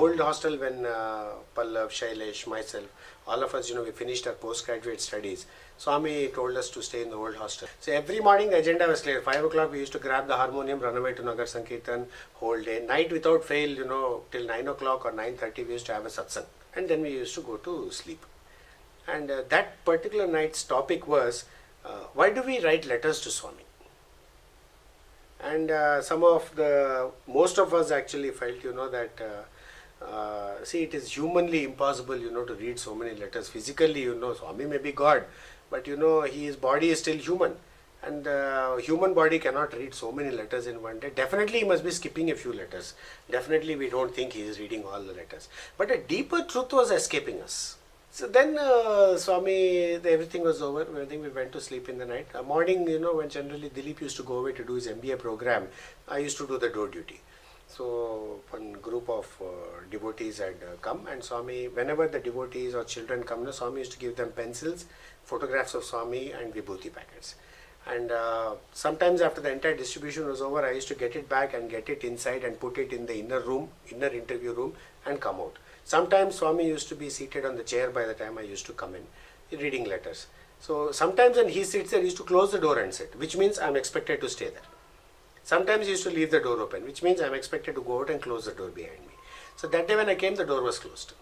old hostel when Pallav, Shailesh, myself, all of us, we finished our postgraduate studies. Swami told us to stay in the old hostel. So every morning the agenda was clear. 5 o'clock we used to grab the harmonium, run away to Nagar Sankirtan, whole day. Night without fail, till 9 o'clock or 9:30 we used to have a satsang. And then we used to go to sleep. And that particular night's topic was, why do we write letters to Swami? And most of us actually felt, that, see, it is humanly impossible, to read so many letters. Physically, Swami may be God, but, his body is still human. And human body cannot read so many letters in one day. Definitely he must be skipping a few letters. Definitely we don't think he is reading all the letters. But a deeper truth was escaping us. So then Swami, everything was over. I think we went to sleep in the night. Morning, when generally Dilip used to go away to do his MBA program, I used to do the door duty. So one group of devotees had come, and Swami, whenever the devotees or children come, Swami used to give them pencils, photographs of Swami and vibhuti packets. And sometimes after the entire distribution was over, I used to get it back and get it inside and put it in the inner interview room and come out. Sometimes Swami used to be seated on the chair by the time I used to come in, reading letters. So sometimes when he sits there, he used to close the door and sit, which means I am expected to stay there. Sometimes he used to leave the door open, which means I am expected to go out and close the door behind me. So that day when I came, the door was closed.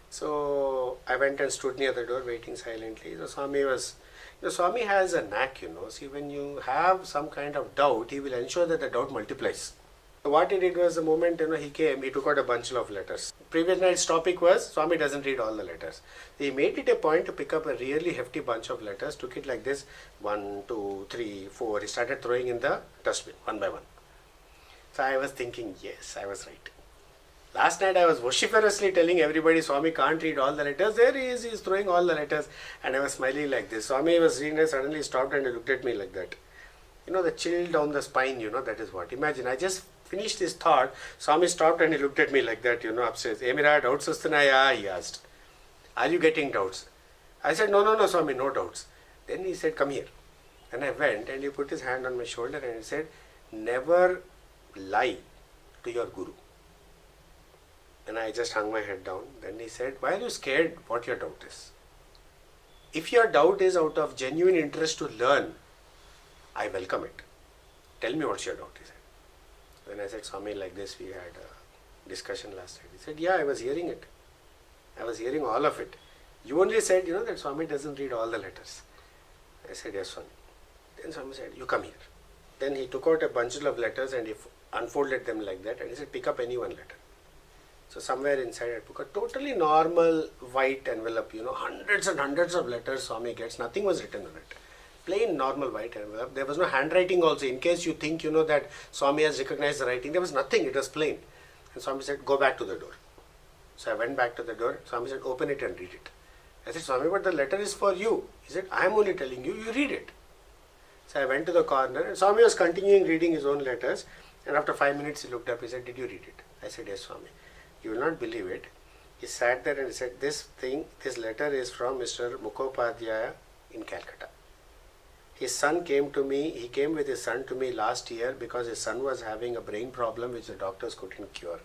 So I went and stood near the door waiting silently. So Swami has a knack, See, when you have some kind of doubt, he will ensure that the doubt multiplies. So what he did was, the moment he came, he took out a bunch of letters. Previous night's topic was Swami doesn't read all the letters. He made it a point to pick up a really hefty bunch of letters, took it like this, 1, 2, 3, 4. He started throwing in the dustbin one by one. So I was thinking, yes, I was right. Last night I was vociferously telling everybody Swami can't read all the letters. There he is throwing all the letters. And I was smiling like this. Swami was reading and suddenly stopped and he looked at me like that. The chill down the spine, that is what. Imagine, I just finished this thought. Swami stopped and he looked at me like that, upstairs. Hey, Mira, doubts ustanaya? He asked. Are you getting doubts? I said, no, Swami, no doubts. Then he said, come here. And I went and he put his hand on my shoulder and he said, never lie to your guru. And I just hung my head down. Then he said, why are you scared what your doubt is? If your doubt is out of genuine interest to learn, I welcome it. Tell me what's your doubt, he said. When I said, Swami, like this, we had a discussion last night. He said, yeah, I was hearing it. I was hearing all of it. You only said, that Swami doesn't read all the letters. I said, yes, Swami. Then Swami said, you come here. Then he took out a bunch of letters and he unfolded them like that and he said, pick up any one letter. So somewhere inside I took a totally normal white envelope, hundreds and hundreds of letters Swami gets. Nothing was written on it. Plain normal white envelope. There was no handwriting also. In case you think, that Swami has recognized the writing, there was nothing. It was plain. And Swami said, go back to the door. So I went back to the door. Swami said, open it and read it. I said, Swami, but the letter is for you. He said, I am only telling you, you read it. So I went to the corner and Swami was continuing reading his own letters. And after 5 minutes he looked up, he said, did you read it? I said, yes, Swami. You will not believe it. He sat there and he said, this letter is from Mr. Mukhopadhyaya in Calcutta. His son came to me, he came with his son to me last year because his son was having a brain problem which the doctors couldn't cure.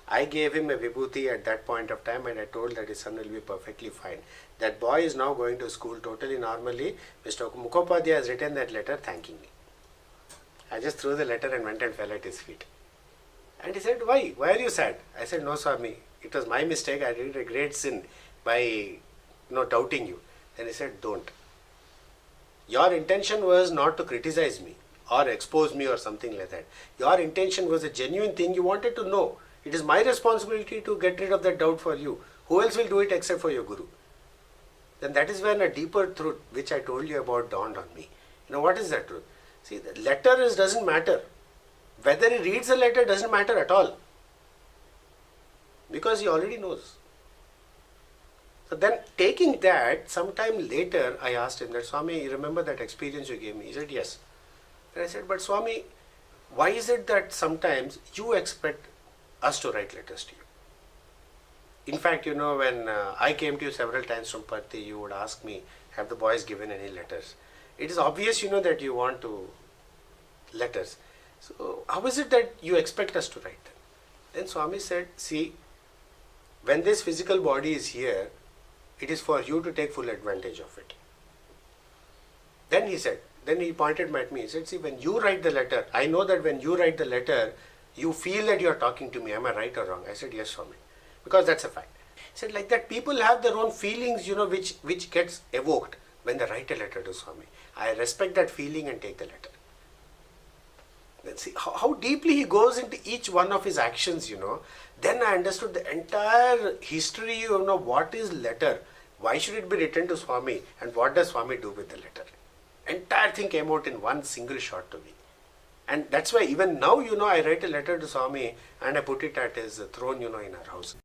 I gave him a vibhuti at that point of time and I told that his son will be perfectly fine. That boy is now going to school totally normally. Mr. Mukhopadhyaya has written that letter thanking me. I just threw the letter and went and fell at his feet. And he said, why? Why are you sad? I said, no, Swami, it was my mistake. I did a great sin by doubting you. Then he said, don't. Your intention was not to criticize me or expose me or something like that. Your intention was a genuine thing. You wanted to know. It is my responsibility to get rid of that doubt for you. Who else will do it except for your guru? Then that is when a deeper truth, which I told you about, dawned on me. What is that truth? See, the letter doesn't matter. Whether he reads the letter doesn't matter at all. Because he already knows. So then taking that, sometime later I asked him that, Swami, you remember that experience you gave me? He said, yes. And I said, but Swami, why is it that sometimes you expect us to write letters to you? In fact, when I came to you several times from Parthi, you would ask me, have the boys given any letters? It is obvious, that you want to letters. So how is it that you expect us to write them? Then Swami said, see, when this physical body is here, it is for you to take full advantage of it. Then he said, then he pointed at me, he said, see, when you write the letter, I know that when you write the letter, you feel that you are talking to me. Am I right or wrong? I said, yes, Swami. Because that's a fact. He said, like that, people have their own feelings, which gets evoked when they write a letter to Swami. I respect that feeling and take the letter. Then see how deeply he goes into each one of his actions, Then I understood the entire history, what is letter? Why should it be written to Swami? And what does Swami do with the letter? Entire thing came out in one single shot to me. And that's why even now, I write a letter to Swami and I put it at his throne, in our house.